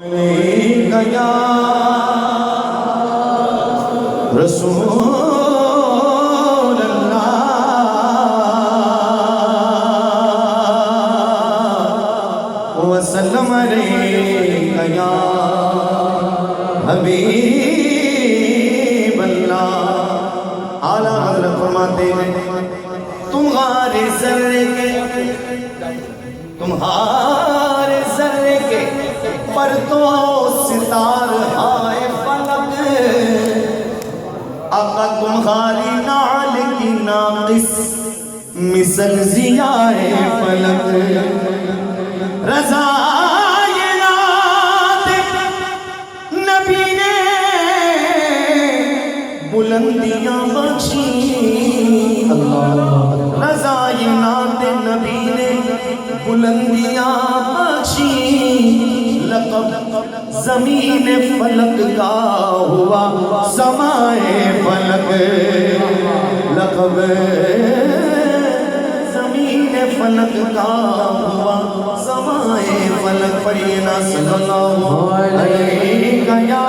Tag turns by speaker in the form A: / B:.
A: یا رسول اللہ وسلم علیک یا حبیب اللہ۔ اعلیٰ حضرت فرماتے ہیں تمہارے ذرے کے پر تو ستار ہائے فلک، آقا تمہاری نال کی ناقص مثل ضیاء فلک، رضا یہ نعت نبی نے بلندیاں بخشی، رضا یہ نعت نبی نے بلندیاں بخشی، لقب زمین فلک کا ہوا سمائے فلک، لقب زمین فلک کا ہوا سمائے فلک، پڑھیے نا صلی اللہ علیہ یا